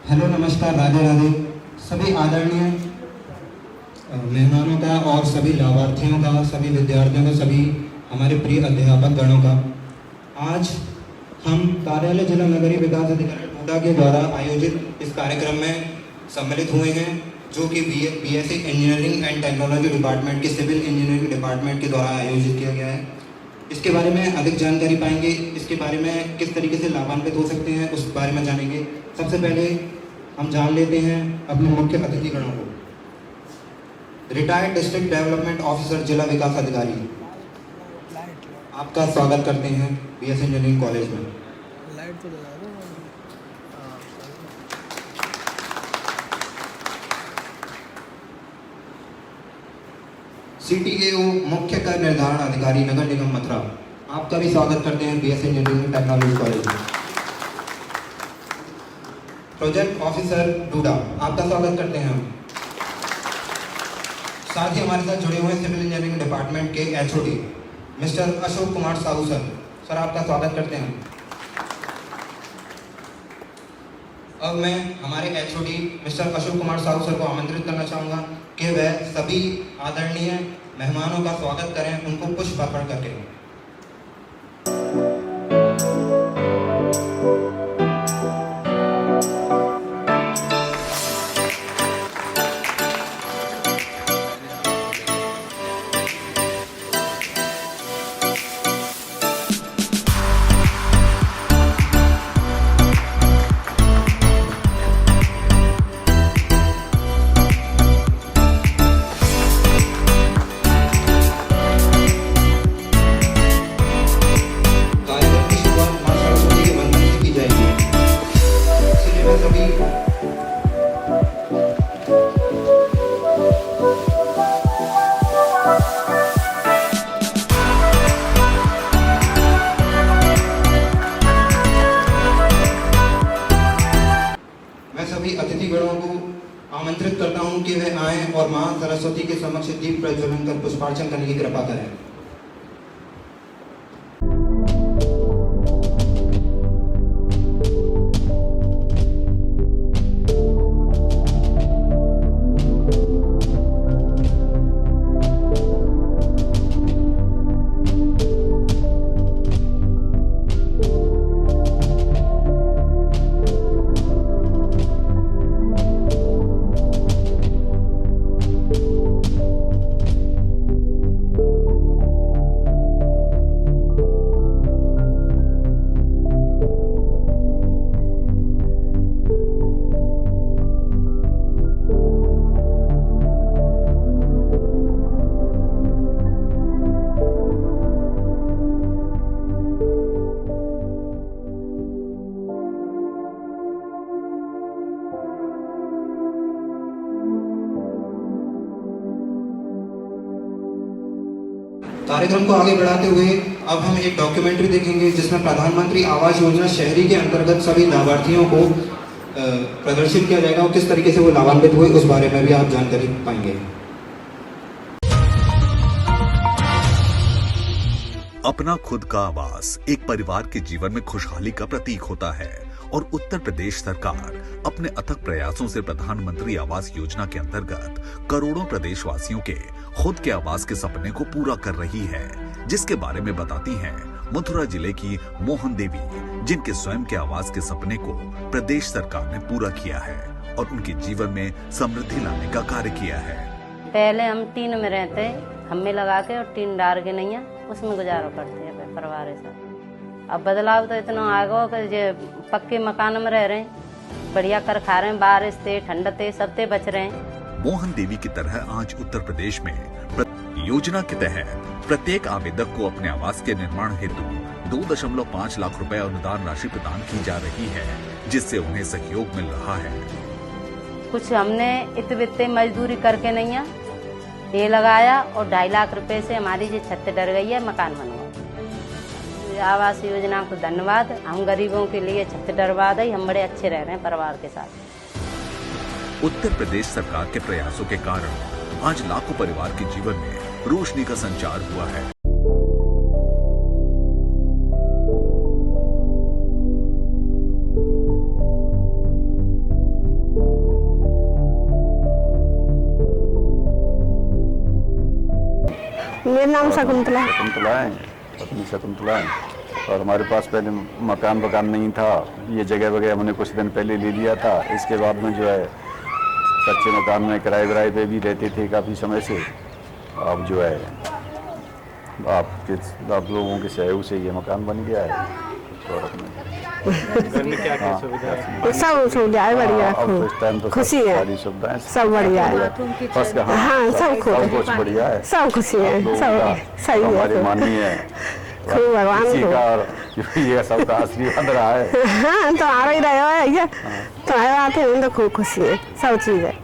Hello, नमस्कार, राधे राधे। सभी आदरणीय मेहमानों का और सभी लाभार्थियों का, सभी विद्यार्थियों का, सभी हमारे प्रिय अध्यापक गणों का, आज हम कार्यालय जिला नगरीय विकास अधिकारी टोडा के द्वारा आयोजित इस कार्यक्रम में सम्मिलित हुए हैं, जो कि BSc engineering and technology department के सिविल इंजीनियरिंग डिपार्टमेंट के द्वारा आयोजित किया गया है। इसके बारे में अधिक जानकारी पाएंगे, इसके बारे में किस तरीके से लाभान्वित हो सकते हैं उस बारे में जानेंगे। सबसे पहले हम जान लेते हैं अपने मुख्य अतिथिगणों को। रिटायर्ड डिस्ट्रिक्ट डेवलपमेंट ऑफिसर जिला विकास अधिकारी, आपका स्वागत करते हैं बीएससी इंजीनियरिंग कॉलेज में। लाइट तो लगा दो। सीटीएओ मुख्य कर निर्धारण अधिकारी नगर निगम मथुरा, आपका भी स्वागत करते हैं बीएससी इंजीनियरिंग टेक्नोलॉजी कॉलेज में। प्रोजेक्ट ऑफिसर डूडा, आपका स्वागत करते हैं हम। साथ ही हमारे साथ जुड़े हुए सिविल इंजीनियरिंग डिपार्टमेंट के HOD mister Ashok Kumar Sahu sir, आपका स्वागत करते हैं। अब मैं हमारे HOD mister Ashok Kumar Sahu sir को आमंत्रित करना चाहूँगा कि वह सभी आदरणीय मेहमानों का स्वागत करें, उनको पुष्प अर्पण करके। अतिथिगणों को आमंत्रित करता हूं कि वे आएं और मां सरस्वती के समक्ष दीप प्रज्वलन कर पुष्पार्चन करने की कृपा करें। कार्यक्रम को आगे बढ़ाते हुए अब हम एक डॉक्यूमेंट्री देखेंगे जिसमें प्रधानमंत्री आवास योजना शहरी के अंतर्गत सभी लाभार्थियों को प्रदर्शित किया जाएगा और किस तरीके से वो लाभान्वित हुए उस बारे में भी आप जानकारी पाएंगे। अपना खुद का आवास एक परिवार के जीवन में खुशहाली का प्रतीक होता है और उत्तर प्रदेश सरकार अपने अथक प्रयासों से प्रधानमंत्री आवास योजना के अंतर्गत करोड़ों प्रदेशवासियों के खुद के आवास के सपने को पूरा कर रही है, जिसके बारे में बताती हैं मथुरा जिले की मोहन देवी, जिनके स्वयं के आवास के सपने को प्रदेश सरकार ने पूरा किया है और उनके जीवन में समृद्धि लाने का कार्य किया है। पहले हम टीन में रहते, खम्भे लगा के और टीन डाल के नहीं उसमें गुजारा करते हैं परिवार के साथ। अब बदलाव तो इतना आ गया कि जो पक्के मकान में रह रहे हैं, बढ़िया कर खा रहे हैं, बारिश से ठंड से सबसे बच रहे हैं। मोहन देवी की तरह आज उत्तर प्रदेश में योजना के तहत प्रत्येक आवेदक को अपने आवास के निर्माण हेतु 2.5 लाख रुपए अनुदान राशि प्रदान की जा रही है, जिससे उन्हें सहयोग मिल रहा है। कुछ हमने इतवित्ते मजदूरी करके नहीं ये लगाया और 2.5 लाख रुपए से हमारी जो छत डर गई है, मकान बन गया। आवास योजना को धन्यवाद। हम गरीबों के लिए छत डरवा दी, हम बड़े अच्छे रह रहे हैं परिवार के साथ। उत्तर प्रदेश सरकार के प्रयासों के कारण आज लाखों परिवार के जीवन में रोशनी का संचार हुआ है। नाम शकुंतला। शकुंतला है, पत्नी शकुंतला है। और हमारे पास पहले मकान नहीं था, ये जगह वगैरह हमने कुछ दिन पहले ले लिया था। इसके बाद में जो है कच्चे मकान में किराए पे भी रहते थे काफ़ी समय से। अब जो है आप लोगों के सहयोग से ये मकान बन गया है। घर में क्या क्या सुविधा है? सब सुविधाएं बढ़िया, अब तो इस टाइम तो खुशी है, सारी सुविधाएं सब बढ़िया है। फर्स्ट का हाँ, सब कुछ बढ़िया है, सब खुशी है, सब सही है। हमारी माननीय खूब भगवान किसी को। का और ये सबका आशीर्वाद रहा है। हाँ, तो आ ही रहे हो ये, तो आए बात है, तो खूब खुशी है, सब चीज़ है।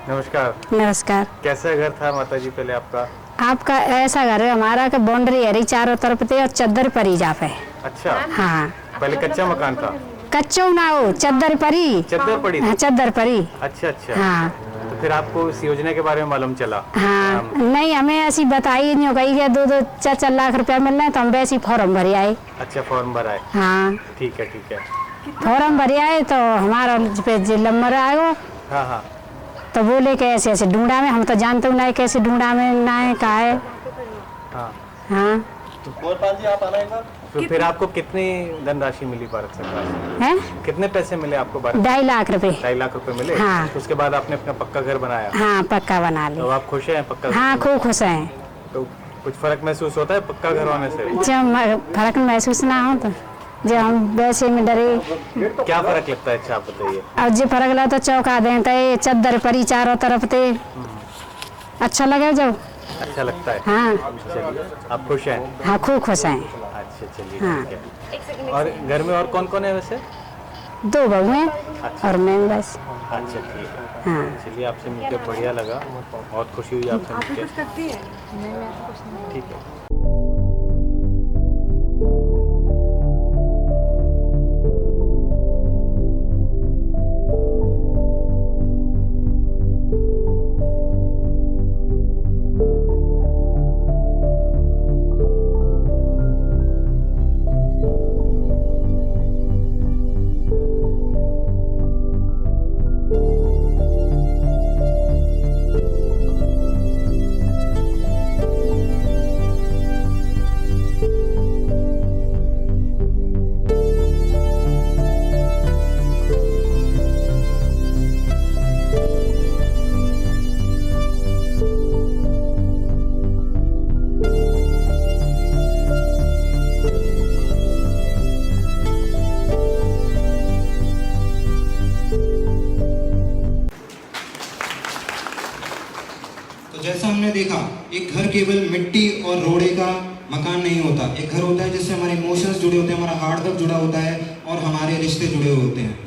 नमस्कार। नमस्कार। कैसा घर था माता जी पहले आपका? आपका ऐसा घर है हमारा कि बाउंड्री है चारों तरफ थे और चद्दर परी जा पे। अच्छा। हाँ, पहले कच्चा मकान था? कच्चो ना हो, चद्दर परी। चद्दर पड़ी? हाँ, चद्दर परी। अच्छा अच्छा। हाँ। तो फिर आपको इस योजना के बारे में मालूम चला? हाँ, नहीं हमें ऐसी बताई नहीं हो गई कि 2-4 लाख रुपया मिल रहे हैं, तो हम वैसे ही फॉर्म भरे आए। अच्छा, फॉर्म भरा है। हाँ, ठीक है ठीक है। फॉर्म भरे आए तो हमारा पे नंबर आएगा। हाँ हाँ। तो बोले कि ऐसे ऐसे ढूंढा में, हम तो जानते हो ना कैसे ढूंढा में ना है कहा है। हाँ हाँ। तो फिर आपको कितनी धनराशि मिली भारत सरकार से? है कितने पैसे मिले आपको? 2.5 लाख रुपए। 2.5 लाख रुपए मिले? हाँ। उसके बाद आपने अपना पक्का घर बनाया? हाँ, पक्का बना तो लिया। आप खुश हैं पक्का घर? हाँ, खूब खुश हैं। तो कुछ फर्क महसूस होता है पक्का घर होने से? जब फर्क महसूस ना हो तो जब हम वैसे में डरे। क्या फर्क लगता है? अच्छा आप बताइए। अब जो फर्क लगा तो चौका दें तो ये चद्दर परी चारों तरफ थे, अच्छा लगे जब। अच्छा लगता है? हाँ। चलिए, आप खुश हैं? हाँ, खूब खुश हैं। अच्छा चलिए हाँ। ठीक है। और घर में और कौन कौन है वैसे? 2 बहू हैं अच्छा। और मैं बस। अच्छा ठीक है। हाँ। चलिए, आपसे मिलकर बढ़िया लगा, बहुत खुशी हुई आपसे मिलकर। ठीक है। जैसा हमने देखा, एक घर केवल मिट्टी और रोड़े का मकान नहीं होता। एक घर होता है जिससे हमारे इमोशंस जुड़े होते हैं, हमारा हार्ड वर्क जुड़ा होता है और हमारे रिश्ते जुड़े हुए होते हैं।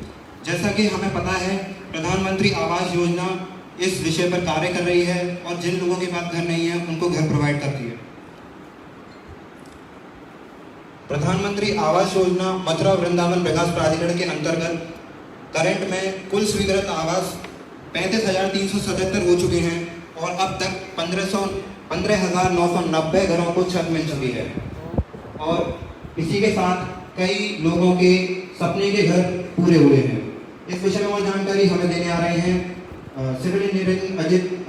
जैसा कि हमें पता है, प्रधानमंत्री आवास योजना इस विषय पर कार्य कर रही है और जिन लोगों के पास घर नहीं है उनको घर प्रोवाइड करती है। प्रधानमंत्री आवास योजना मथुरा वृंदावन विकास प्राधिकरण के अंतर्गत करंट में कुल स्वीकृत आवास 35,377 हो चुके हैं और अब तक 15,990 घरों को छत मिल चुकी है। और इसी के साथ कई लोगों के सपने के घर पूरे हुए हैं। इस विषय में और जानकारी हमें देने आ रहे हैं सिविल इंजीनियरिंग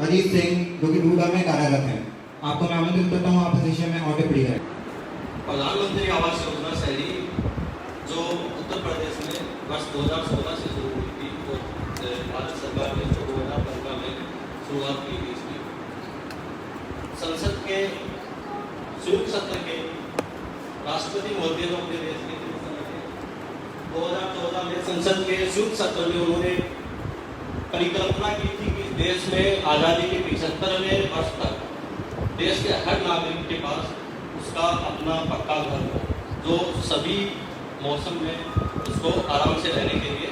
अजीत सिंह, जो कि डूडा में कार्यरत हैं। आपको मैं आमंत्रित करता हूँ, आप इस विषय में ऑडियो पढ़ी करें। प्रधानमंत्री आवास योजना शहरी जो उत्तर प्रदेश में वर्ष 2016 से शुरू हुई थी, तो भारत सरकार ने 2015 में शुरुआत की थी। इसकी संसद के संयुक्त सत्र के राष्ट्रपति महोदय ने अपने देश के 2014 में संसद के संयुक्त सत्र में उन्होंने परिकल्पना की थी कि देश में आज़ादी के 75वें वर्ष तक देश के हर नागरिक के पास उसका अपना पक्का घर हो, जो सभी मौसम में उसको आराम से रहने के लिए।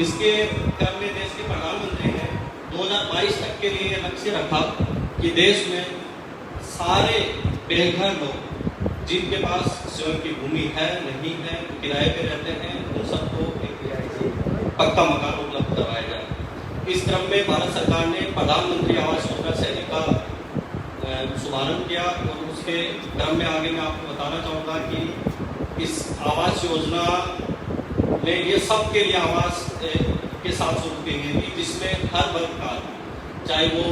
इसके क्रम में देश के प्रधानमंत्री ने 2022 तक के लिए लक्ष्य रखा कि देश में सारे बेघर लोग जिनके पास स्वयं की भूमि है नहीं है, किराए पे रहते हैं, उन सबको एक रिहायशी पक्का मकान उपलब्ध करवाया जाए। इस क्रम में भारत सरकार ने प्रधानमंत्री आवास योजना शहरी का शुभारंभ किया और उसके क्रम में आगे मैं आपको बताना चाहूँगा कि इस आवास योजना में ये सबके लिए आवास के साथ शुरू की गई थी, जिसमें हर वर्ग का चाहे वो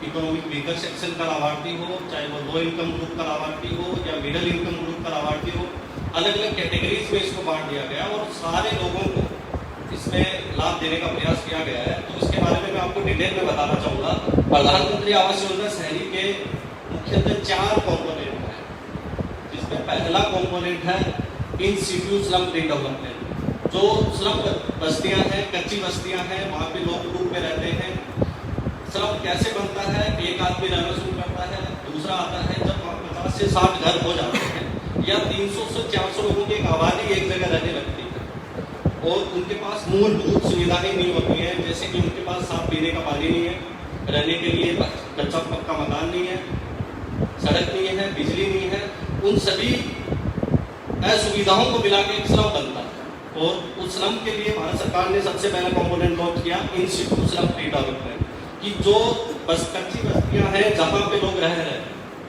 इकोनॉमिक वीकर सेक्शन का लाभार्थी हो, चाहे वो लो इनकम ग्रुप का लाभार्थी हो या मिडिल इनकम ग्रुप का लाभार्थी हो, अलग अलग कैटेगरीज में इसको बांट दिया गया और सारे लोगों को इसमें लाभ देने का प्रयास किया गया है। तो इसके बारे में मैं आपको डिटेल में बताना चाहूँगा। प्रधानमंत्री आवास योजना शहरी के मुख्यतः 4 कॉम्पोनेंट है, जिसमें पहला कॉम्पोनेंट है इन सिटी स्लम रिडेवलपमेंट। जो स्लम बस्तियाँ हैं, कच्ची बस्तियाँ हैं, वहाँ पे लोग ग्रुप में रहते हैं। स्लम कैसे बनता है? एक आदमी रहना शुरू करता है, दूसरा आता है जब 50 से 60 घर हो जाते हैं या 300 से 400 लोगों की एक आबादी एक जगह रहने लगती है और उनके पास मूलभूत सुविधाएं नहीं होती हैं, जैसे कि उनके पास साफ पीने का पानी नहीं है, रहने के लिए कच्चा पक्का मकान नहीं है, सड़क नहीं है, बिजली नहीं है। उन सभी असुविधाओं को मिला के एक स्लम बनता है और उस स्लम के लिए भारत सरकार ने सबसे पहला कॉम्पोनेंट लॉन्च किया इंस्टीट्यूट स्लम रिडेवलपमेंट, कि जो बस कच्ची बस्तियां हैं जहाँ पे लोग रह रहे हैं,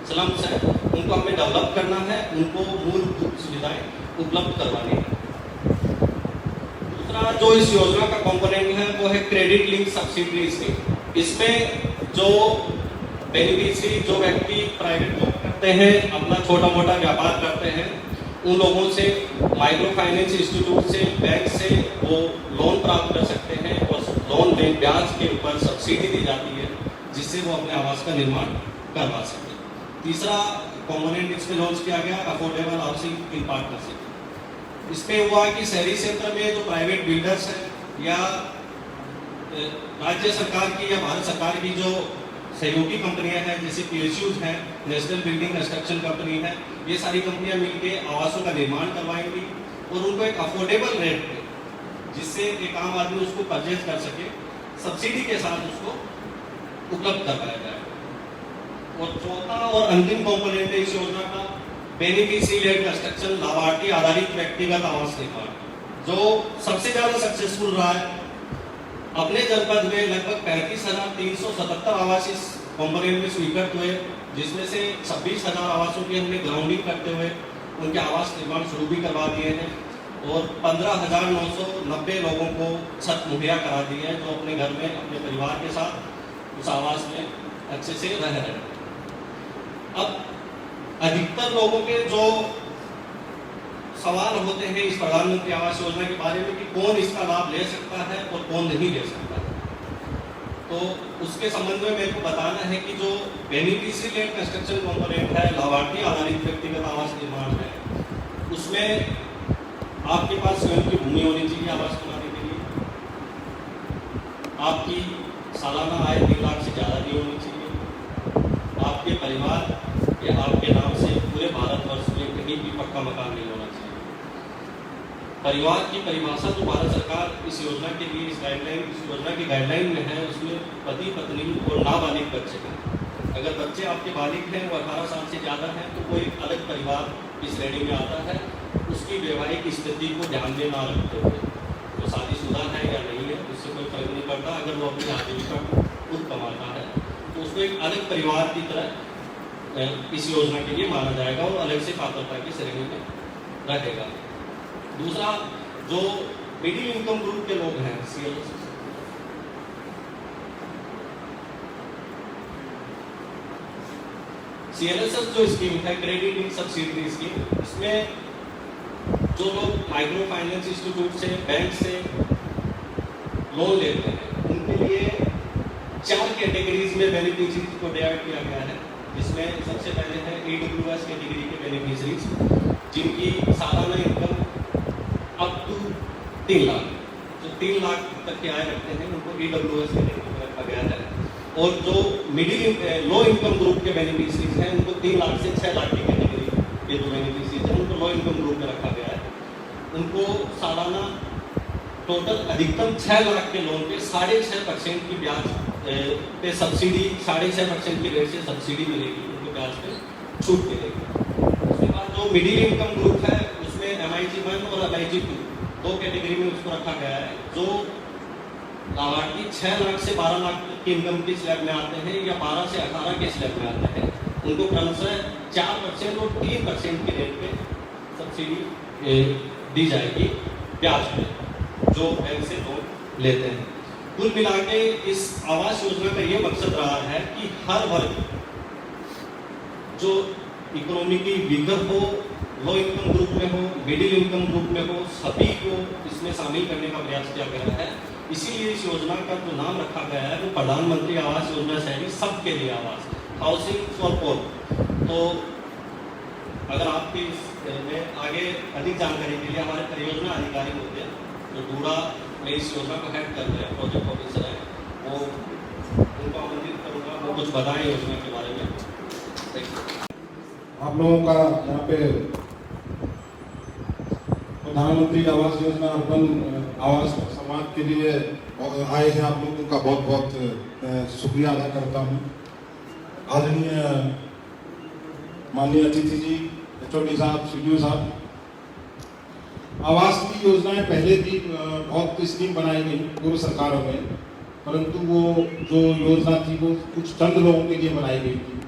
स्लम्स हैं, उनको हमें डेवलप करना है, उनको मूलभूत सुविधाएं उपलब्ध करवानी है। दूसरा जो इस योजना का कंपोनेंट है वो है क्रेडिट लिंक सब्सिडी स्कीम। इसमें जो बेनिफिशियरी, जो व्यक्ति प्राइवेट जॉब करते हैं, अपना छोटा मोटा व्यापार करते हैं, उन लोगों से माइक्रो फाइनेंस इंस्टीट्यूट से, बैंक से वो लोन प्राप्त कर सकते हैं और लोन में ब्याज के ऊपर सब्सिडी दी जाती है, जिससे वो अपने आवास का निर्माण करवा सके। तीसरा कॉम्पोनेंट इसमें लॉन्च किया गया अफोर्डेबल हाउसिंग इन पार्टनरशिप। इसमें हुआ कि शहरी क्षेत्र में जो प्राइवेट बिल्डर्स हैं या राज्य सरकार की या भारत सरकार की जो सहयोगी कंपनियां हैं, जैसे PSUs हैं, नेशनल बिल्डिंग कंस्ट्रक्शन कंपनी है, ये सारी कंपनियां मिलकर आवासों का निर्माण करवाएंगी और उनको एक अफोर्डेबल रेट पे, जिससे एक आम आदमी उसको परचेज कर सके, सब्सिडी के साथ उसको उपलब्ध करवाया जाएगा। और चौथा और अंतिम कंपोनेंट है इस योजना का बेनिफिशियरी लेड कंस्ट्रक्शन, लाभार्थी आधारित व्यक्तिगत आवास निर्माण, जो सबसे ज्यादा सक्सेसफुल रहा है। अपने जनपद में लगभग 35,377 आवास इस कंपोनेंट में स्वीकृत हुए, जिसमें से 26,000 आवासों की हमने ग्राउंडिंग करते हुए उनके आवास निर्माण शुरू भी करवा दिए हैं और 15,990 लोगों को छत मुहैया करा दी है, जो अपने घर में अपने परिवार के साथ उस आवास में अच्छे से रह रहे हैं। अब अधिकतर लोगों के जो सवाल होते हैं इस प्रधानमंत्री आवास योजना के बारे में कि कौन इसका लाभ ले सकता है और कौन नहीं ले सकता है, तो उसके संबंध में मेरे को बताना है कि जो बेनिफिशियरी लेड कंस्ट्रक्शन कंपोनेंट है, लाभार्थी आधारित व्यक्तिगत आवास निर्माण है, उसमें आपके पास स्वयं की भूमि होनी चाहिए आवास बनाने के लिए, आपकी सालाना आय 3 लाख से ज़्यादा नहीं होनी चाहिए, आपके परिवार या आपके नाम से पूरे भारतवर्ष में कहीं भी पक्का मकान नहीं होना चाहिए। परिवार की परिभाषा जो भारत सरकार इस योजना के लिए इस योजना की गाइडलाइन में है, उसमें पति पत्नी और नाबालिग बच्चे हैं। अगर बच्चे आपके बालिग हैं, वो 18 साल से ज़्यादा हैं, तो कोई अलग परिवार इस श्रेणी में आता है। उसकी वैवाहिक स्थिति को ध्यान में ना रखते हुए, वो शादीशुदा है या नहीं है, उससे कोई फर्क नहीं पड़ता। अगर वो अपनी आजीविका खुद कमाता है तो उसको एक अलग परिवार की तरह इस योजना के लिए माना जाएगा और अलग से पात्रता की श्रेणी में रहेगा। दूसरा, जो मिडिल इनकम ग्रुप के लोग हैं, CLSS जो स्कीम है, क्रेडिट लिंक सब्सिडी स्कीम, इसमें जो लोग माइक्रो फाइनेंस इंस्टीट्यूट से, बैंक से लोन लेते हैं, उनके लिए 4 कैटेगरीज में बेनिफिशियरीज को डिवाइड किया गया है। जिसमें सबसे पहले है AWS कैटेगरी के बेनिफिशियरीज, जिनकी सालाना इनकम अप टू 3 लाख, जो 3 लाख तक के आय रखते हैं, उनको AWS कैटेगरी में रखा गया है। और जो लो इनकम ग्रुप के बेनिफिशियरीज हैं, उनको 3 लाख से 6 लाख की कैटेगरी के जो बेनिफिशियरीज हैं, उनको लो इनकम ग्रुप में रखा गया है। उनको सालाना टोटल अधिकतम 6 लाख के लोन पे 6.5% की ब्याज पे सब्सिडी, 6.5% की रेट से सब्सिडी मिलेगी, उनको ब्याज पे छूट मिलेगी। उसके बाद जो मिडिल इनकम ग्रुप है, उसमें MIG 1 और MIG 2 2 कैटेगरी में उसको रखा गया है। जो लाभार्थी 6 लाख से 12 लाख की इनकम के स्लैब में आते हैं या 12 से 18 के स्लैब में आते हैं, उनको क्रमशः 4% और 3% की रेट पे सब्सिडी दी जाएगी ब्याज पे, जो बैंक से लोन लेते हैं। कुल मिला के इस आवास योजना का ये मकसद रहा है कि हर वर्ग, जो इकोनॉमिकली वीकर हो, लो इनकम ग्रुप में हो, मिडिल इनकम ग्रुप में हो, सभी को इसमें शामिल करने का प्रयास किया गया है। इसीलिए इस योजना का जो नाम रखा गया है वो प्रधानमंत्री आवास योजना शहरी सबके लिए आवास, हाउसिंग फॉर ऑल। तो अगर आपकी में आगे अधिक जानकारी के लिए हमारे परियोजना अधिकारी होते हैं जो डूडा में इस योजना को हेड कर रहे हैं, प्रोजेक्ट ऑफिसर है, वो उनको आमंत्रित करूँगा, वो कुछ बताएं योजना के बारे में। आप लोगों का यहाँ पे प्रधानमंत्री आवास योजना अर्बन आवास समाज के लिए आए हैं, आप लोगों का बहुत बहुत शुक्रिया अदा करता हूँ। आदरणीय माननीय अतिथि जी, HOD साहब, CDO साहब, आवास की योजनाएं पहले भी बहुत स्कीम बनाई गई पूर्व सरकारों में, परंतु वो जो योजना थी वो कुछ चंद लोगों के लिए बनाई गई थी,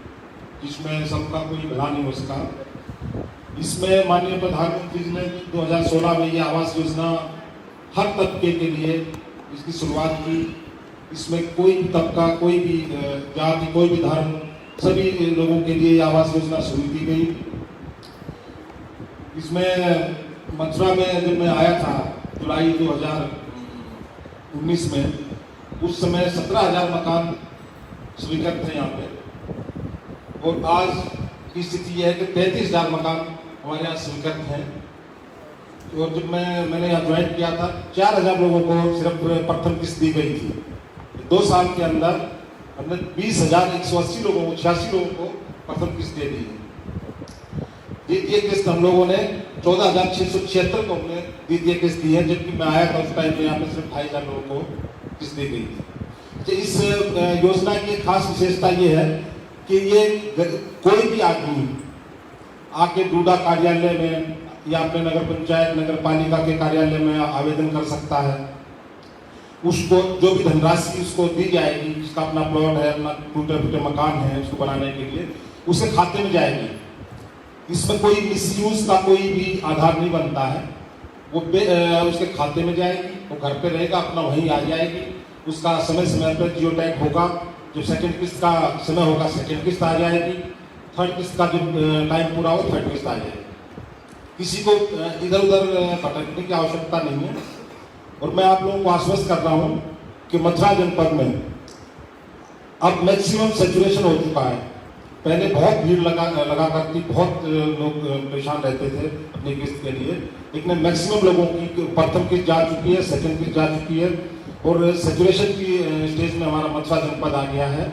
जिसमें सबका कोई भला नहीं हो सका। इसमें माननीय प्रधानमंत्री जी ने 2016 में ये आवास योजना हर तबके के लिए इसकी शुरुआत की। इसमें कोई भी तबका, कोई भी जाति, कोई भी धर्म, सभी लोगों के लिए आवास योजना शुरू की गई। इसमें मथुरा में जब मैं आया था जुलाई 2019 में, उस समय 17,000 मकान स्वीकृत थे यहाँ पे, और आज की स्थिति यह है कि 33,000 मकान हमारे यहाँ स्वीकृत हैं। और जब मैंने यहाँ ज्वाइन किया था 4,000 लोगों को सिर्फ प्रथम किस्त दी गई थी। 2 साल के अंदर हमने 20,180 लोगों को, 86 लोगों को प्रथम किस्त दे दी है। द्वितीय किस्त हम लोगों ने 14,676 को हमने द्वितीय किस्त दी है, जबकि मैं आया था उस टाइम में यहाँ पे सिर्फ 2,500 लोगों को किस्त दी गई थी। इस योजना की खास विशेषता ये है कि ये कोई भी आदमी आके डूडा कार्यालय में या अपने नगर पंचायत, नगर पालिका के कार्यालय में आवेदन कर सकता है। उसको जो भी धनराशि उसको दी जाएगी, जिसका अपना प्लॉट है, अपना टूटे मकान है, उसको बनाने के लिए उसके खाते में जाएगी। इसमें कोई मिसयूज का कोई भी आधार नहीं बनता है। वो उसके खाते में जाएगी, वो घर पे रहेगा, अपना वहीं आ जाएगी। उसका समय समय पर जियो टैग होगा। जो सेकंड किस्त का समय होगा, सेकंड किस्त आ जाएगी। थर्ड किस्त का जो टाइम पूरा हो, थर्ड किस्त आ जाएगी। किसी को इधर उधर भटकने की आवश्यकता नहीं है। और मैं आप लोगों को आश्वस्त कर रहा हूँ कि मथुरा जनपद में अब मैक्सिमम सैचुरेशन हो चुका है। पहले बहुत भीड़ लगा करती, बहुत लोग परेशान रहते थे अपनी किस्त के लिए, लेकिन मैक्सिमम लोगों की प्रथम किस्त जा चुकी है, सेकंड किस्त जा चुकी है, और सैचुरेशन की स्टेज में हमारा मथुरा जनपद आ गया है।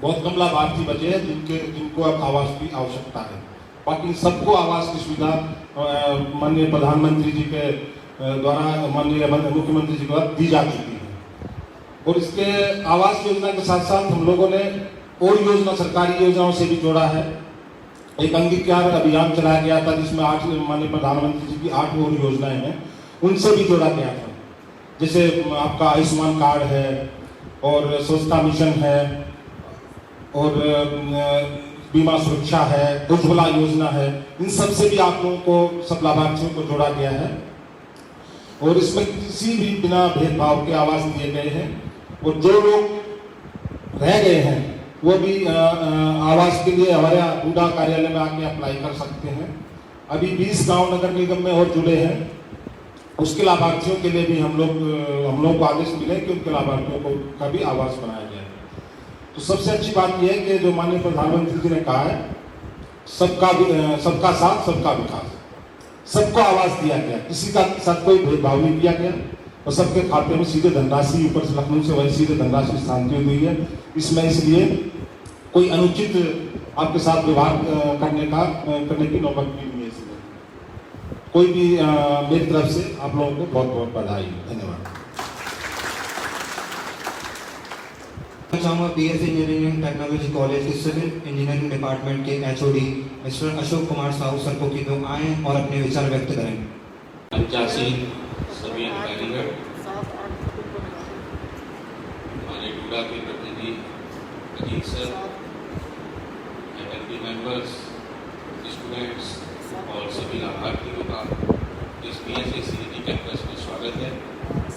बहुत कम लाभार्थी बचे हैं जिनको अब आवास की आवश्यकता है। बाकी सबको आवास की सुविधा माननीय प्रधानमंत्री जी के द्वारा, माननीय मुख्यमंत्री जी द्वारा दी जा चुकी है। और इसके आवास योजना के साथ साथ हम लोगों ने और योजना, सरकारी योजनाओं से भी जोड़ा है। एक अंगीकार अभियान चलाया गया था जिसमें 8 माननीय प्रधानमंत्री जी की 8 और योजनाएं हैं, उनसे भी जोड़ा गया था। जैसे आपका आयुष्मान कार्ड है, और स्वच्छता मिशन है, और बीमा सुरक्षा है, उज्ज्वला योजना है। इन सब से भी आप लोगों को, सब लाभार्थियों को जोड़ा गया है। और इसमें किसी भी बिना भेदभाव के आवास दिए गए हैं। और जो लोग रह गए हैं वो भी आवास के लिए हमारे डूडा कार्यालय में आके अप्लाई कर सकते हैं। अभी 20 गांव नगर निगम में और जुड़े हैं। उसके लाभार्थियों के लिए भी हम लोग को आदेश मिले कि उनके लाभार्थियों को का भी आवास बनाया जाए। तो सबसे अच्छी बात यह है कि जो माननीय प्रधानमंत्री जी ने कहा है, सबका साथ सबका विकास, सबको आवास दिया गया, किसी का साथ कोई भेदभाव नहीं किया गया, और सबके खाते में सीधे धनराशि, ऊपर से लखनऊ से वही सीधे धनराशि स्थानांतरित हुई है। इसमें इसलिए कोई अनुचित आपके साथ व्यवहार करने की नौबत भी नहीं है। इसमें कोई भी मेरी तरफ से आप लोगों को बहुत बहुत बधाई, धन्यवाद। चाहूँगा BS इंजीनियरिंग टेक्नोलॉजी कॉलेज के सिविल इंजीनियरिंग डिपार्टमेंट के HOD mister Ashok Kumar Sahu sir को कि वो आएँ और अपने विचार व्यक्त करें। पंचायत सभी अधिकारीगण, हमारे डूडा के प्रतिनिधि Ajit sir, FLP members, students और सभी लाभार्थियों का इस PSACD कैंपस में स्वागत है।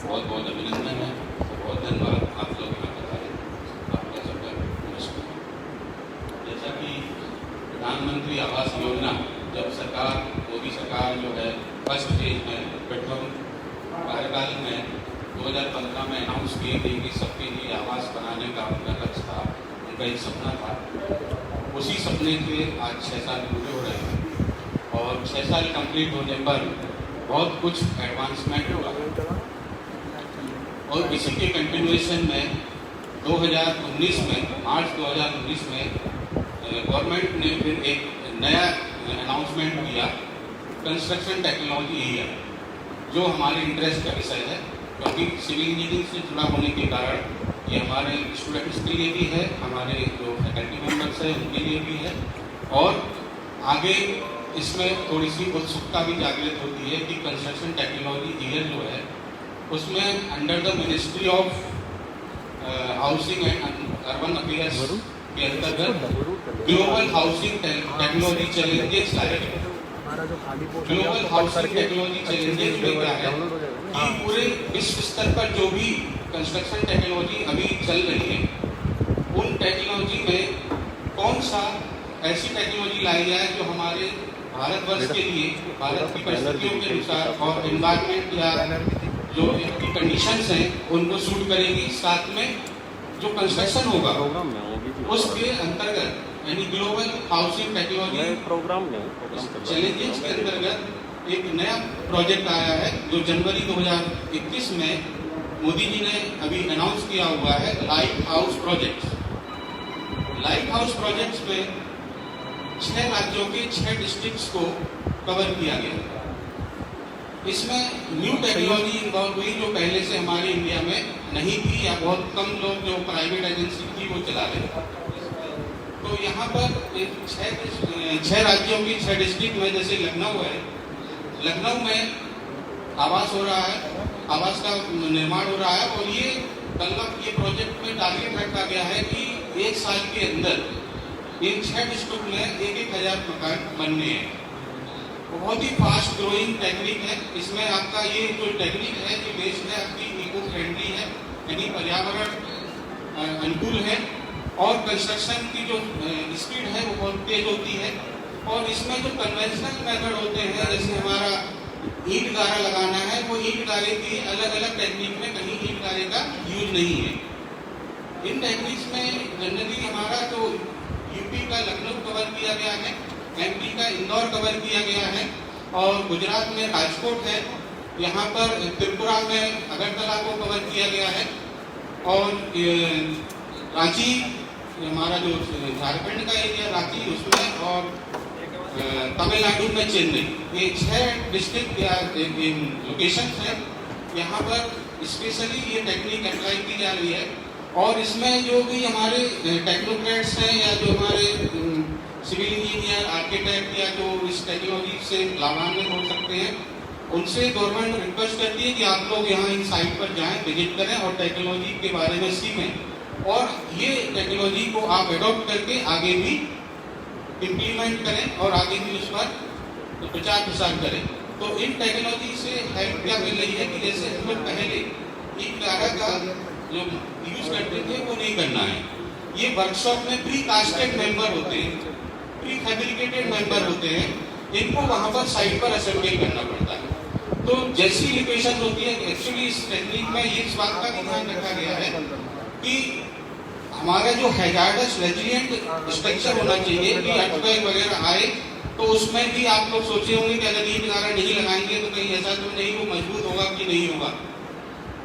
बहुत बहुत अभिनंदन है, बहुत धन्यवाद। जब सरकार मोदी सरकार जो है फर्स्ट फेज में पेट्रोल कार्यकाल में 2015 में अनाउंस किए थे कि सबके लिए आवास बनाने का उनका लक्ष्य था, उनका एक सपना था। उसी सपने के आज 6 साल पूरे हो रहे हैं और 6 साल कंप्लीट होने पर बहुत कुछ एडवांसमेंट हुआ और इसी के कंटिन्यूएशन में 2019 में मार्च 2019 में गवर्नमेंट ने फिर एक नया अनाउंसमेंट किया कंस्ट्रक्शन टेक्नोलॉजी एरिया, जो हमारे इंटरेस्ट का विषय है क्योंकि सिविल इंजीनियरिंग से जुड़ा होने के कारण ये हमारे स्टूडेंट्स के लिए भी है, हमारे जो फैकल्टी मेंबर्स हैं उनके लिए भी है और आगे इसमें थोड़ी सी उत्सुकता भी जागृत होती है कि कंस्ट्रक्शन टेक्नोलॉजी एरिया जो है उसमें under the ministry of housing and urban affairs के अंतर्गत ग्लोबल हाउसिंग टेक्नोलॉजी चैलेंजेस लाए गए। ग्लोबल हाउसिंग टेक्नोलॉजी चैलेंजेस में क्या है कि पूरे विश्व स्तर पर जो भी कंस्ट्रक्शन टेक्नोलॉजी अभी चल रही है उन टेक्नोलॉजी में कौन सा ऐसी टेक्नोलॉजी लाई जाए जो हमारे भारतवर्ष के लिए भारत की परिस्थितियों के अनुसार और एनवायरनमेंट या जो इनकी कंडीशंस हैं उनको सूट करेगी, साथ में जो कंस्ट्रक्शन होगा उसके अंतर्गत यानी ग्लोबल हाउसिंग टेक्नोलॉजी चैलेंजेस के अंतर्गत एक नया प्रोजेक्ट आया है जो जनवरी 2021 में मोदी जी ने अभी अनाउंस किया हुआ है, light house project. Light house projects में 6 राज्यों के 6 डिस्ट्रिक्ट्स को कवर किया गया। इसमें न्यू टेक्नोलॉजी इन्वॉल्व हुई जो पहले से हमारे इंडिया में नहीं थी या बहुत कम लोग जो प्राइवेट एजेंसी थी वो चला रहे थे। तो यहाँ पर 6 राज्यों की 6 डिस्ट्रिक्ट में जैसे लखनऊ है, लखनऊ में आवास हो रहा है, आवास का निर्माण हो रहा है और ये ये प्रोजेक्ट में टारगेट रखा गया है कि 1 साल के अंदर इन 6 डिस्ट्रिक्ट में 1,000 मकान बनने हैं। बहुत ही फास्ट ग्रोइंग टेक्निक है। इसमें आपका ये जो टेक्निक है ये बेस्ड है आपकी इको फ्रेंडली है यानी पर्यावरण अनुकूल है और कंस्ट्रक्शन की जो स्पीड है वो बहुत तेज होती है और इसमें जो कन्वेंशनल मेथड होते हैं जैसे हमारा ईंट गारा लगाना है वो ईंट गारे की अलग अलग टेक्निक में कहीं ईंट गारे का यूज नहीं है। इन टेक्निक्स में जनरली हमारा जो यूपी का लखनऊ कवर किया गया है, एमपी का इंदौर कवर किया गया है और गुजरात में राजकोट है, यहाँ पर त्रिपुरा में अगरतला को कवर किया गया है और रांची हमारा जो झारखंड का एरिया रांची उसमें और तमिलनाडु में चेन्नई, ये 6 डिस्ट्रिक्ट या लोकेशन है। यहाँ पर स्पेशली ये टेक्निक अप्लाई की जा रही है और इसमें जो भी हमारे टेक्नोक्रेट्स हैं या जो हमारे सिविल इंजीनियर आर्किटेक्ट या जो इस टेक्नोलॉजी से लाभान्वित हो सकते हैं उनसे गवर्नमेंट रिक्वेस्ट करती है कि आप लोग यहाँ इन साइट पर जाएं, विजिट करें और टेक्नोलॉजी के बारे में सीखें और ये टेक्नोलॉजी को आप एडॉप्ट करके आगे भी इम्प्लीमेंट करें और आगे भी उस पर प्रचार प्रसार करें। तो इन टेक्नोलॉजी से हेल्प क्या मिल रही है कि जैसे हम लोग पहले ईंट गारा का जो यूज करते थे वो नहीं करना है। ये वर्कशॉप में प्री कास्टेड मेंबर होते हैं, प्री फैब्रिकेटेड मेंबर होते हैं, इनको वहाँ पर साइट पर असेंबल करना पड़ता है। तो जैसी लोकेशन होती है एक्चुअली इस टेक्निक में ये इस बात का भी ध्यान रखा गया है कि हमारा जो हैजार्डस रेजिलिएंट स्ट्रक्चर होना चाहिए कि अर्थक्वेक वगैरह आए तो उसमें भी आप लोग सोचे होंगे कि अगर ईंट गारा नहीं लगाएंगे तो कहीं ऐसा तो नहीं वो मजबूत होगा कि नहीं होगा।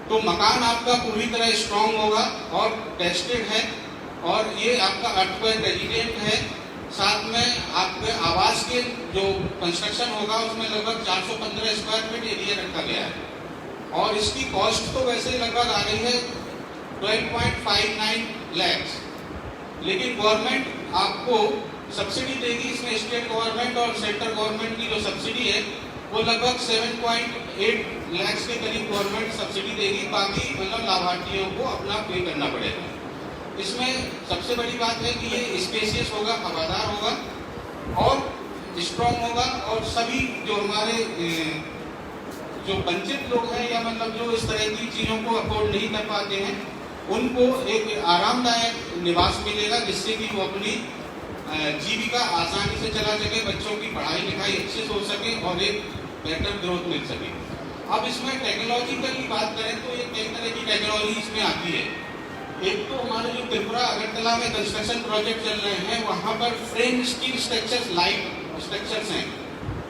तो मकान आपका पूरी तरह स्ट्रांग होगा और टेस्टेड है और ये आपका अर्थक्वेक रेजिलिएंट है। साथ में आपके आवास के जो कंस्ट्रक्शन होगा उसमें लगभग 415 स्क्वायर फीट एरिया रखा गया है और इसकी कॉस्ट तो वैसे लगभग आ रही है 12.59 लाख, लेकिन गवर्नमेंट आपको सब्सिडी देगी। इसमें स्टेट गवर्नमेंट और सेंट्रल गवर्नमेंट की जो सब्सिडी है वो लगभग 7.8 लाख के करीब गवर्नमेंट सब्सिडी देगी, बाकी मतलब लाभार्थियों को अपना पे करना पड़ेगा। इसमें सबसे बड़ी बात है कि ये स्पेशियस होगा, हवादार होगा और स्ट्रॉन्ग होगा और सभी जो हमारे जो वंचित लोग हैं या मतलब जो इस तरह की चीज़ों को अफोर्ड नहीं कर पाते हैं उनको एक आरामदायक निवास मिलेगा जिससे कि वो अपनी जीविका आसानी से चला सके, बच्चों की पढ़ाई लिखाई अच्छे से हो सके और एक बेहतर ग्रोथ मिल सके। अब इसमें टेक्नोलॉजिकल की बात करें तो ये कई तरह की टेक्नोलॉजी इसमें आती है। एक तो हमारे जो त्रिपुरा अगरतला में कंस्ट्रक्शन प्रोजेक्ट चल रहे हैं, वहाँ पर frame steel structures, light structures हैं,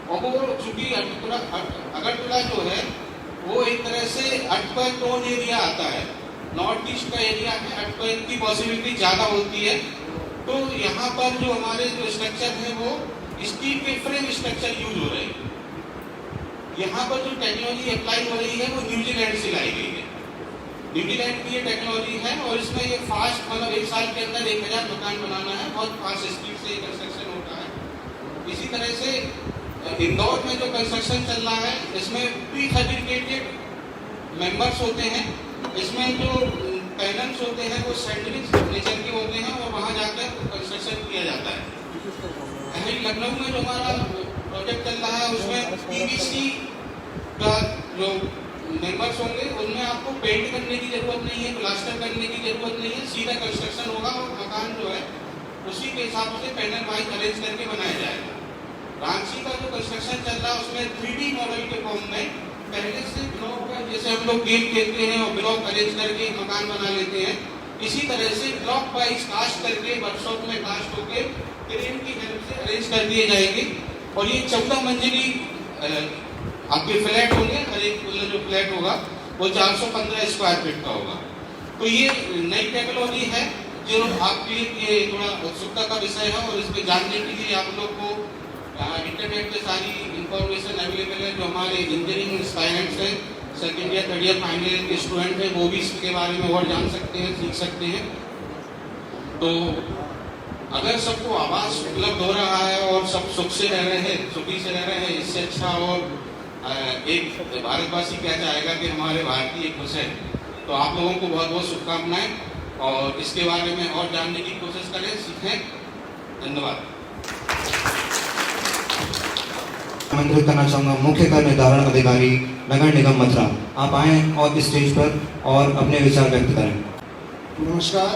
और वो चूंकि अगरतला जो है वो एक तरह से अर्थक्वेक प्रोन एरिया आता है, नॉर्थ ईस्ट का एरिया है, अर्थक्वेक की पॉसिबिलिटी ज़्यादा होती है। तो यहाँ पर जो हमारे जो स्ट्रक्चर है वो स्टील के फ्रेम स्ट्रक्चर यूज हो रहे हैं। यहाँ पर जो टेक्नोलॉजी अप्लाई हो रही है वो न्यूजीलैंड से लाई गई है। न्यूजीलैंड की ये टेक्नोलॉजी है और इसमें ये फास्ट, मतलब 1 साल के अंदर 1000 मकान बनाना है, बहुत फास्ट स्पीड से कंस्ट्रक्शन होता है। इसी तरह से इंदौर में जो कंस्ट्रक्शन चल रहा है इसमें प्री फैब्रिकेटेड मेंबर्स होते हैं, इसमें जो पैनल्स होते हैं वो सैंडविच नेचर के होते हैं और वहाँ जाकर कंस्ट्रक्शन किया जाता है। यही लखनऊ में जो हमारा प्रोजेक्ट चल रहा है उसमें पीवीसी का जो मेंबर्स होंगे उनमें आपको पेंट करने की जरूरत नहीं है, प्लास्टर करने की जरूरत नहीं है, सीधा कंस्ट्रक्शन होगा और मकान जो है उसी के हिसाब से पैनल वाइज अरेंज करके बनाया जाएगा। रांची का जो कंस्ट्रक्शन चल रहा है उसमें 3D मॉडल के फॉर्म में पहले से ब्लॉक का, जैसे हम लोग गेम खेलते हैं और ब्लॉक अरेंज करके मकान बना लेते हैं, इसी तरह से ब्लॉक वाइज कास्ट करके वर्कशॉप में कास्ट होके क्रेन की हेल्प से अरेंज कर दिए जाएंगे। और ये 14 मंजिली आपके फ्लैट होंगे, हर एक जो फ्लैट होगा वो 415 स्क्वायर फीट का होगा। तो ये नई टेक्नोलॉजी है जो आपके लिए ये थोड़ा उत्सुकता का विषय है और इस पर जानने के लिए आप लोग को इंटरनेट पे सारी इंफॉर्मेशन अवेलेबल है। जो हमारे इंजीनियरिंग स्टूडेंट्स हैं, second year, third year, final year के स्टूडेंट हैं, वो भी इसके बारे में और जान सकते हैं, सीख सकते हैं। तो अगर सबको आवास उपलब्ध हो रहा है और सब सुख से रह रहे हैं, सुखी से रह रहे हैं, इससे अच्छा और एक भारतवासी क्या चाहेगा कि हमारे भारतीय खुश है। तो आप लोगों को बहुत बहुत शुभकामनाएं और इसके बारे में और जानने की कोशिश करें, सीखें। धन्यवाद। आमंत्रित करना चाहूँगा मुख्य कर निर्धारण अधिकारी नगर निगम मथुरा, आप आए और इस स्टेज पर और अपने विचार व्यक्त करें। नमस्कार।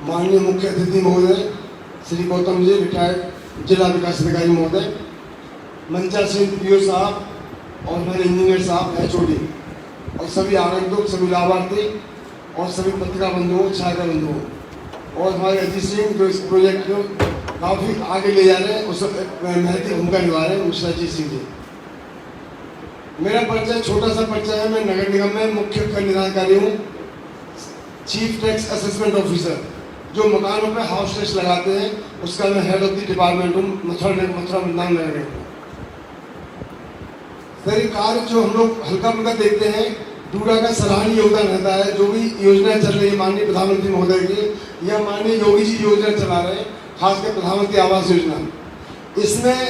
माननीय मुख्य अतिथि महोदय श्री गौतम जी, रिटायर्ड जिला विकास अधिकारी महोदय, मंचा सिंह पीओ साहब और हमारे इंजीनियर साहब, HOD और सभी आगंतुक, सभी लाभार्थी और सभी पत्रिका बंधुओं, छात्र बंधुओं और हमारे अजीत सिंह जो इस प्रोजेक्ट को काफ़ी आगे ले जा रहे हैं, उस महत्वपूर्ण भूमिका निभा रहे हैं, मिस्टर अजीत सिंह जी। मेरा परिचय छोटा सा परिचय है। मैं नगर निगम में मुख्य कर निर्धारणकारी हूँ, चीफ टैक्स असेसमेंट ऑफिसर, जो मकानों पे हाउस टैक्स लगाते हैं उसका मैं हेड ऑफ द डिपार्टमेंट हूँ, मथुरा वृंदावन नगर निगम। सर ये कार्य जो हम लोग हल्का फुल्का देखते हैं, डूडा का सराहनीय योगदान रहता है। जो भी योजना चल रही है माननीय प्रधानमंत्री महोदय की या माननीय योगी जी योजना चला रहे हैं, खासकर प्रधानमंत्री आवास योजना, इसमें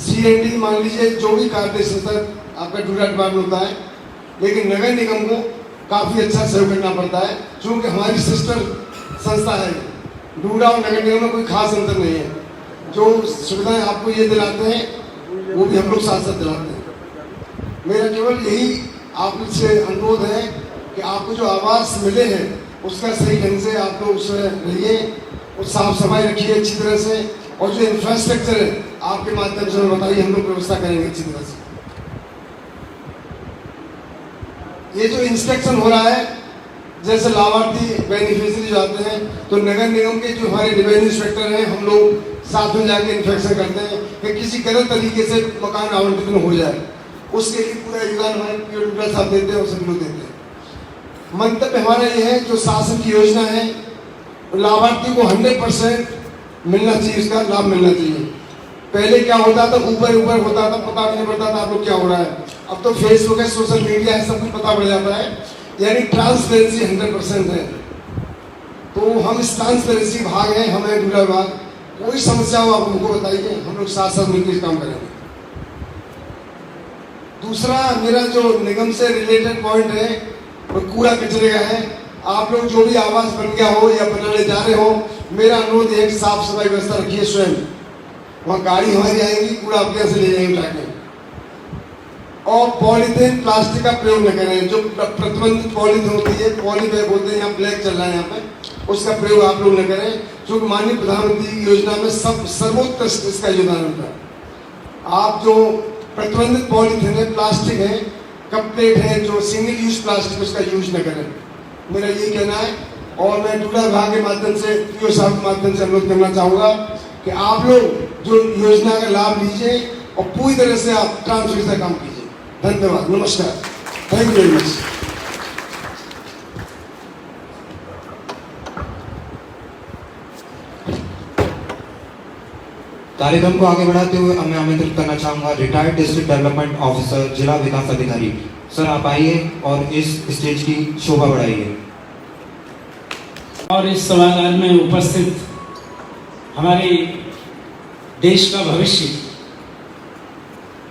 CND मान लीजिए जो भी कार्य संस्था आपका डूडा डिपार्टमेंट होता है, लेकिन नगर निगम को काफ़ी अच्छा सहयोग करना पड़ता है क्योंकि हमारी सिस्टर संस्था है। डूडा और नगर निगम में कोई खास अंतर नहीं है। जो सुविधाएं आपको ये दिलाते हैं वो भी हम लोग साथ साथ दिलाते हैं। मेरा केवल यही आपसे अनुरोध है कि आपको जो आवास मिले हैं उसका सही ढंग से आप लोग उससे रहिए और साफ सफाई रखिए अच्छी तरह से, और जो इंफ्रास्ट्रक्चर है आपके माध्यम से बताइए, हम लोग व्यवस्था करेंगे अच्छी तरह से। ये जो इंस्पेक्शन हो रहा है, जैसे लाभार्थी बेनिफिशियरी जो आते हैं तो नगर निगम के जो हमारे रेवेन्यू इंस्पेक्टर हैं, हम लोग साथ में जाके इंस्पेक्शन करते हैं कि किसी गलत तरीके से मकान आवंटित न हो जाए। उसके लिए पूरा योगदान हमारे पीओ साहब देते हैं और सभी लोग देते हैं। मंतव्य हमारा ये है, जो शासन की योजना है लाभार्थी को 100% मिलना चाहिए, इसका लाभ मिलना चाहिए। पहले क्या होता था, ऊपर ऊपर होता था, पता नहीं पड़ता था आप लोग क्या हो रहा है। अब तो फेसबुक है, सोशल मीडिया है, सब कुछ पता पड़ जाता है, यानी ट्रांसपेरेंसी 100% है। तो हम इस ट्रांसपेरेंसी भाग हैं, हमें डूडा भाग, कोई समस्या हो आप हमको बताइए, हम लोग साथ साथ मिलकर काम करेंगे। दूसरा मेरा जो निगम से रिलेटेड पॉइंट है वो कूड़ा कचरे का है। आप लोग जो भी आवास बन गया हो या बनाने जा रहे हो, मेरा अनुरोध है कि साफ सफाई व्यवस्था रखिए स्वयं। वहाँ गाड़ी हमारी आएगी, कूड़ा अपने यहाँ से ले जाएंगे उठा के। और पॉलीथीन प्लास्टिक का प्रयोग न करें। जो प्रतिबंधित पॉलीथीन होती है, पॉली बैग बोलते हैं, यहाँ ब्लैक चल रहा है यहाँ पे, उसका प्रयोग आप लोग न करें, क्योंकि माननीय प्रधानमंत्री की योजना में सर्वोत्कृष्ट इसका योगदान होता है। आप जो प्रतिबंधित पॉलीथीन है, प्लास्टिक है, कप प्लेट है, जो सिंगल यूज प्लास्टिक, उसका यूज न करें, मेरा ये कहना है। और मैं डूडा विभाग के माध्यम से, पीओ साहब के माध्यम से अनुरोध करना चाहूँगा कि आप लोग जो योजना का लाभ लीजिए और पूरी तरह से आप ट्रांसफर का काम कीजिए। धन्यवाद, नमस्कार, थैंक यू वेरी मच। कार्यक्रम को आगे बढ़ाते हुए मैं आमंत्रित करना चाहूंगा रिटायर्ड डिस्ट्रिक्ट डेवलपमेंट ऑफिसर, जिला विकास अधिकारी। सर आप आइए और इस स्टेज की शोभा बढ़ाइए। और इस सभागार में उपस्थित हमारे देश का भविष्य,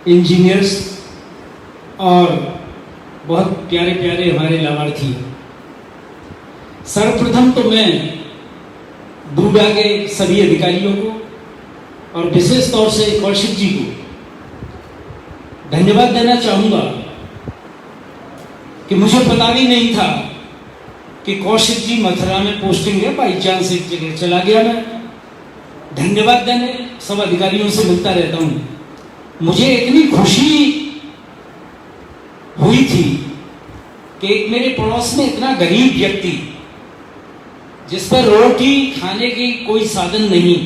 इंजीनियर्स और बहुत प्यारे प्यारे हमारे लाभार्थी, सर्वप्रथम तो मैं डूडा के सभी अधिकारियों को और विशेष तौर से कौशिक जी को धन्यवाद देना चाहूँगा कि मुझे पता भी नहीं था कि कौशिक जी मथुरा में पोस्टिंग है, बाई चांस एक जगह चला गया। मैं धन्यवाद देने सब अधिकारियों से मिलता रहता हूँ। मुझे इतनी खुशी हुई थी कि एक मेरे पड़ोस में इतना गरीब व्यक्ति, जिस पर रोटी खाने की कोई साधन नहीं,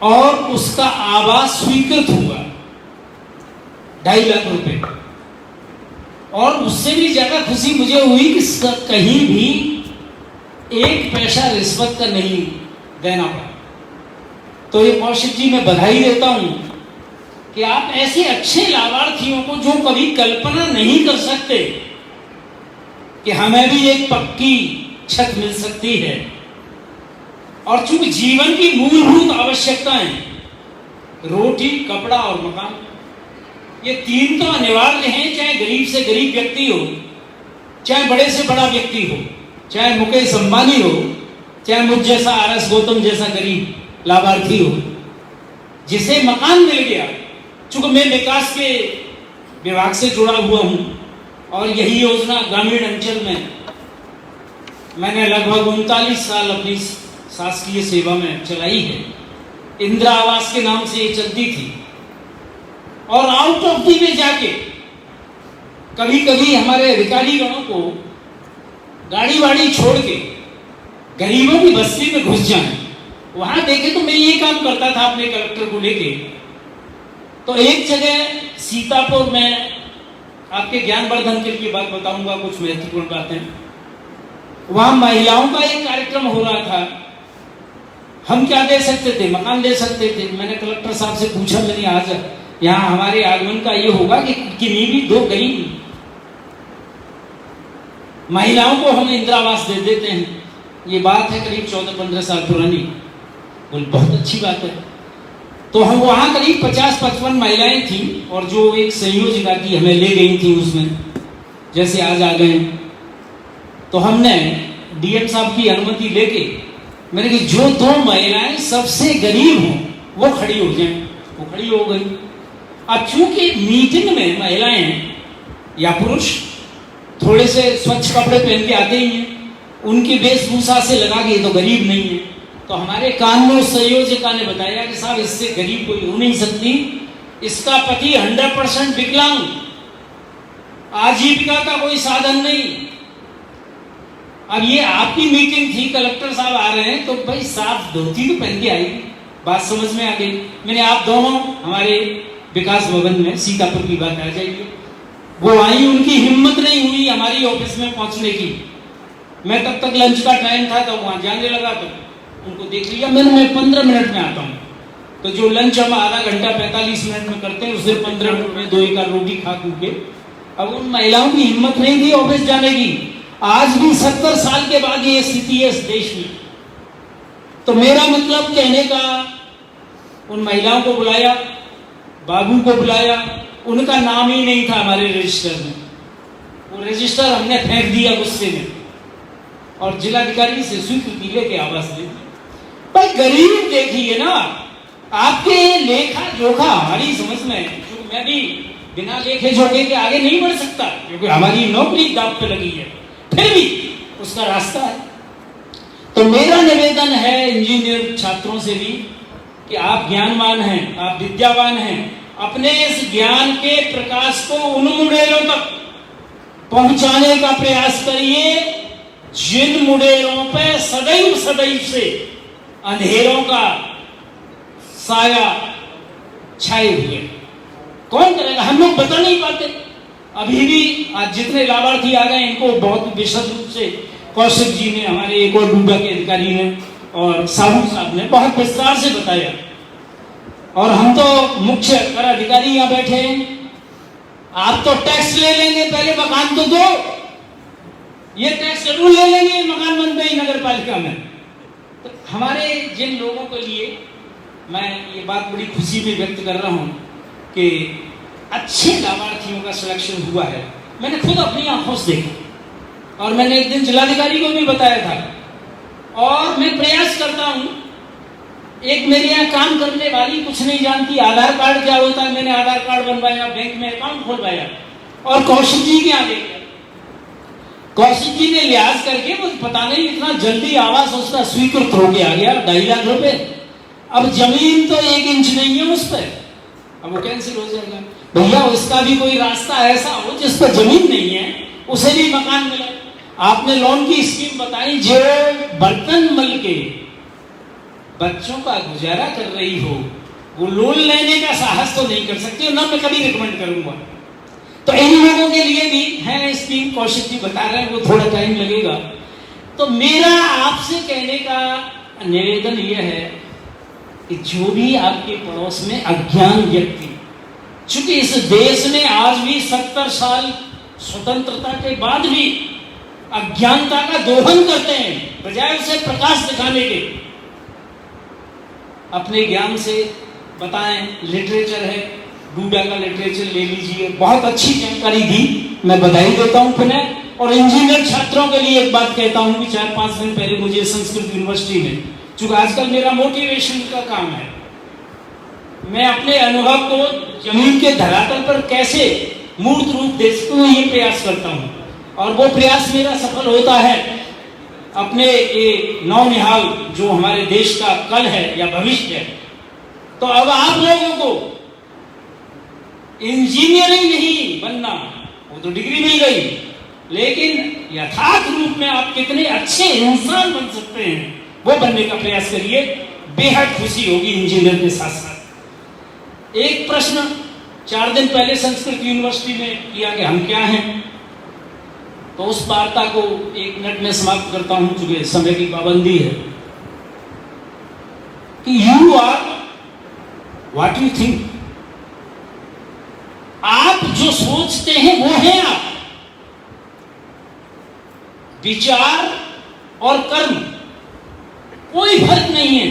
और उसका आवास स्वीकृत हुआ 2.5 लाख रुपए। और उससे भी ज्यादा खुशी मुझे हुई कि कहीं भी एक पैसा रिश्वत का नहीं देना पड़ा। तो ये कौशिक जी मैं बधाई देता हूं कि आप ऐसे अच्छे लाभार्थियों को, जो कभी कल्पना नहीं कर सकते कि हमें भी एक पक्की छत मिल सकती है, और चूंकि जीवन की मूलभूत आवश्यकताएं रोटी, कपड़ा और मकान, ये 3 तो अनिवार्य हैं, चाहे गरीब से गरीब व्यक्ति हो, चाहे बड़े से बड़ा व्यक्ति हो, चाहे मुकेश अंबानी हो, चाहे मुझ जैसा RS गौतम जैसा गरीब लाभार्थी हो। जिसे मकान मिल गया, चूंकि मैं विकास के विभाग से जुड़ा हुआ हूं और यही योजना ग्रामीण अंचल में मैंने लगभग 39 साल अपनी शासकीय सेवा में चलाई है। इंदिरा आवास के नाम से ये चलती थी, और आउट ऑफ दी में जाके कभी कभी हमारे अधिकारी गणों को गाड़ी वाड़ी छोड़ के गरीबों की बस्ती में घुस जाए। वहां देखे तो मैं ये काम करता था अपने कलेक्टर को लेके। तो एक जगह सीतापुर में, आपके ज्ञानवर्धन के लिए बात बताऊंगा, कुछ महत्वपूर्ण बातें, वहां महिलाओं का एक कार्यक्रम हो रहा था। हम क्या दे सकते थे? मकान दे सकते थे। मैंने कलेक्टर साहब से पूछा, मैंने आज यहाँ हमारे आगमन का ये होगा कि किन्हीं भी 2 गरीब महिलाओं को हम इंदिरा आवास दे देते हैं। ये बात है करीब 14-15 साल पुरानी। बोल बहुत अच्छी बात है। तो हम वहाँ करीब 50-55 महिलाएं थी, और जो एक संयोजिका थी हमें ले गई थी उसमें, जैसे आज आ गए। तो हमने DM साहब की अनुमति लेके मैंने कि जो 2 महिलाएं सबसे गरीब हों वो खड़ी हो जाएं। वो खड़ी हो गई। अब चूंकि मीटिंग में महिलाएं या पुरुष थोड़े से स्वच्छ कपड़े पहन के आते ही हैं, उनकी वेशभूषा से लगा कि ये तो गरीब नहीं है। तो हमारे कान में उस संयोजिका ने बताया कि साहब इससे गरीब कोई हो नहीं सकती, इसका पति 100% विकलांग, आजीविका का कोई साधन नहीं। अब ये आपकी मीटिंग थी, कलेक्टर साहब आ रहे हैं, तो भाई साफ धोती तो पहन के आएगी। बात समझ में आ गई। मैंने आप दोनों हमारे विकास भवन में, सीतापुर की बात आ जाएगी, वो आई, उनकी हिम्मत नहीं हुई हमारी ऑफिस में पहुंचने की। मैं तब तक लंच का टाइम था, तो वहां जाने लगा, तो उनको देख लिया मैंने, मैं 15 मिनट में आता हूँ। तो जो लंच हम आधा घंटा 45 मिनट में करते हैं, उसे 15 मिनट में 2 एक रोटी खा के। अब उन महिलाओं की हिम्मत नहीं थी ऑफिस जाने की। आज भी 70 साल के बाद ये स्थिति है इस देश में। तो मेरा मतलब कहने का, उन महिलाओं को बुलाया, बाबू को बुलाया, उनका नाम ही नहीं था हमारे रजिस्टर में। वो रजिस्टर हमने फेंक दिया गुस्से में, और जिलाधिकारी से स्वीकृति लेके आवास दे दी। भाई गरीब देखिए ना, आपके लेखा जोखा हमारी समझ में, क्योंकि मैं भी बिना लेखे जोखे के आगे नहीं बढ़ सकता, क्योंकि हमारी नौकरी दांव पे लगी है, फिर भी उसका रास्ता है। तो मेरा निवेदन है इंजीनियर छात्रों से भी कि आप ज्ञानवान हैं, आप विद्यावान हैं, अपने इस ज्ञान के प्रकाश को उन मुडेरों तक पहुंचाने का प्रयास करिए जिन मुडेरों पे सदैव से अंधेरों का साया छाए हुए। कौन करेगा? हम लोग बता नहीं पाते। अभी भी आज जितने लाभार्थी आ गए इनको बहुत विशद रूप से कौशिक जी ने, हमारे एक और डूबा के अधिकारी ने और साहू साहब ने बहुत विस्तार से बताया। और हम तो मुख्य कर अधिकारी यहाँ बैठे हैं। आप तो टैक्स ले लेंगे, पहले मकान तो दो। ये टैक्स जरूर ले लेंगे मकान बनते ही नगर पालिका में। तो हमारे जिन लोगों के लिए मैं ये बात बड़ी खुशी में व्यक्त कर रहा हूं कि अच्छे लाभार्थियों का सिलेक्शन हुआ है। मैंने खुद अपनी आंखों से देखा और मैंने एक दिन जिलाधिकारी को भी बताया था। और मैं प्रयास करता हूं, एक मेरे यहाँ काम करने वाली कुछ नहीं जानती आधार कार्ड क्या होता है, मैंने आधार कार्ड बनवाया, बैंक में अकाउंट खोलवाया और कौशिक जी के यहाँ ले गया। कौशिक जी ने लिहाज करके वो पता नहीं इतना जल्दी आवास उसका स्वीकृत हो गया 2.5 लाख रुपए। अब जमीन तो 1 इंच नहीं है उस पर, अब वो कैंसिल हो जाएगा। भैया उसका भी कोई रास्ता ऐसा हो जिस पर जमीन नहीं है उसे भी मकान मिले। आपने लोन की स्कीम बताई, जो बर्तन मल के बच्चों का गुजारा कर रही हो वो लोन लेने का साहस तो नहीं कर सकती और ना मैं कभी रिकमेंड करूंगा। तो इन लोगों के लिए भी है स्कीम, कौशिक जी बता रहे हैं, वो थोड़ा टाइम लगेगा। तो मेरा आपसे कहने का निवेदन यह है कि जो भी आपके पड़ोस में अज्ञान व्यक्ति, चूंकि इस देश में आज भी 70 साल स्वतंत्रता के बाद भी अज्ञानता का दोहन करते हैं बजाय उसे प्रकाश दिखाने के। अपने ज्ञान से बताएं। लिटरेचर है, डूडा का लिटरेचर ले लीजिए, बहुत अच्छी जानकारी दी, मैं बधाई देता हूं पुनः। और इंजीनियर छात्रों के लिए एक बात कहता हूं कि 4-5 दिन पहले मुझे संस्कृत यूनिवर्सिटी में, चूंकि आजकल मेरा मोटिवेशन का काम है, मैं अपने अनुभव को जमीन के धरातल पर कैसे मूर्त रूप दे सकूं ये प्रयास करता हूं। और वो प्रयास मेरा सफल होता है। अपने ये नौनिहाल जो हमारे देश का कल है या भविष्य है, तो अब आप लोगों को इंजीनियरिंग नहीं बनना, वो तो डिग्री मिल गई, लेकिन यथार्थ रूप में आप कितने अच्छे इंसान बन सकते हैं वो बनने का प्रयास करिए। बेहद खुशी होगी इंजीनियर के साथ साथ। एक प्रश्न 4 दिन पहले संस्कृत यूनिवर्सिटी में किया कि हम क्या हैं, तो उस वार्ता को 1 मिनट में समाप्त करता हूं चूंकि समय की पाबंदी है। कि you are what you think, आप जो सोचते हैं वो हैं आप। विचार और कर्म कोई फर्क नहीं है।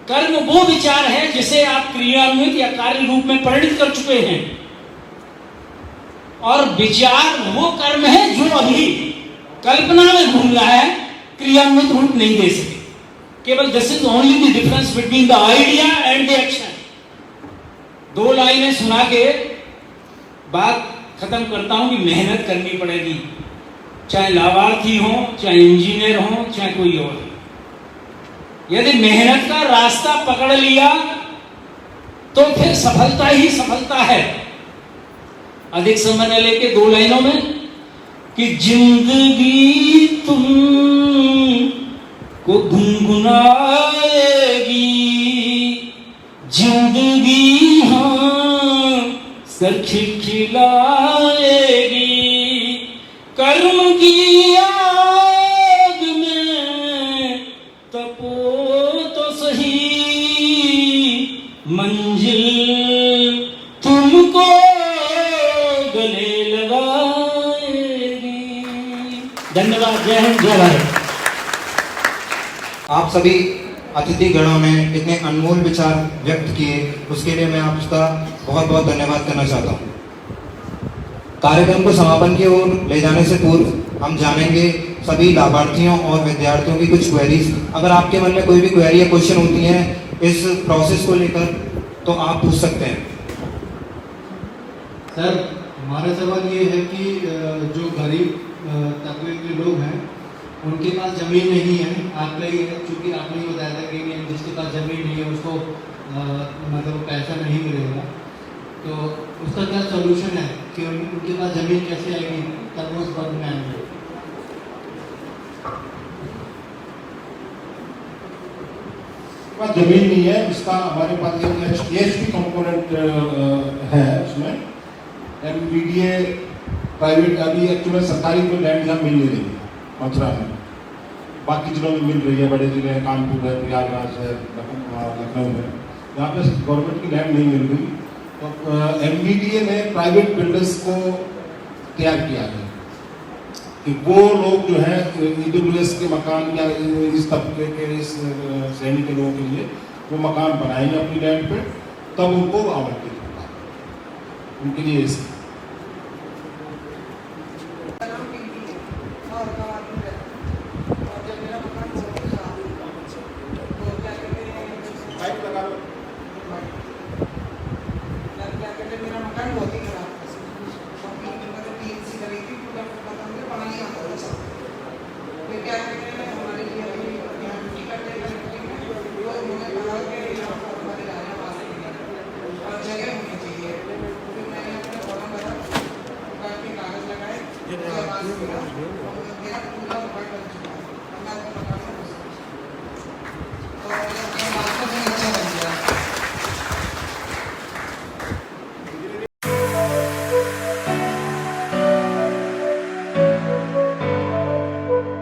कर्म वो विचार है जिसे आप क्रियान्वित या कार्य रूप में परिणित कर चुके हैं, और विचार वो कर्म है जो अभी कल्पना में घूम रहा है, क्रियान्वित रूप नहीं दे सके। केवल this is only the difference between the idea and the action. 2 लाइनें सुना के बात खत्म करता हूं कि मेहनत करनी पड़ेगी, चाहे लाभार्थी हो, चाहे इंजीनियर हो, चाहे कोई और। यदि मेहनत का रास्ता पकड़ लिया तो फिर सफलता ही सफलता है। अधिक समय न लेके 2 लाइनों में कि जिंदगी तुम को गुनगुनाएगी, जिंदगी हाँ सर खिलखिलाएगी, कर्म की आग में तपो तो सही, मंजिल तुमको गले लगाएगी। धन्यवाद। जय हिंद, जय भारत। आप सभी अतिथि गणों ने इतने अनमोल विचार व्यक्त किए, उसके लिए मैं आपका बहुत बहुत धन्यवाद करना चाहता हूँ। कार्यक्रम को समापन की ओर ले जाने से पूर्व हम जानेंगे सभी लाभार्थियों और विद्यार्थियों की कुछ क्वेरीज। अगर आपके मन में कोई भी क्वेरी या क्वेश्चन होती हैं इस प्रोसेस को लेकर तो आप पूछ सकते हैं। सर, हमारा सवाल ये है कि जो गरीब तबके के लोग हैं उनके पास ज़मीन नहीं है, आपका ही है, चूँकि आपने ही बताया था कि जिसके पास ज़मीन नहीं है उसको मतलब पैसा नहीं मिलेगा, तो उसका क्या सोल्यूशन है कि उनके पास ज़मीन कैसे आएगी तब वो उस वर्ग में आएंगे? जमीन नहीं है, इसका हमारे पास एक एचपी कंपोनेंट है उसमें। एमवीडीए प्राइवेट अभी एक्चुअली सरकारी कोई लैंड यहाँ मिल नहीं रही है मथुरा में, बाकी जिलों में मिल रही है, बड़े जिले हैं, कानपुर है, प्रयागराज है, लखनऊ है, यहाँ पे गवर्नमेंट की लैंड नहीं मिल रही। तो एमवीडीए ने प्राइवेट बिल्डर्स को तैयार किया है कि वो लोग जो है ईडब्ल्यूएस के मकान या इस तबके के इस श्रेणी के लोगों के लिए वो मकान बनाएंगे अपनी लैंड पे, तब उनको आवंटित होगा उनके लिए इस मेरा मकान बहुत ही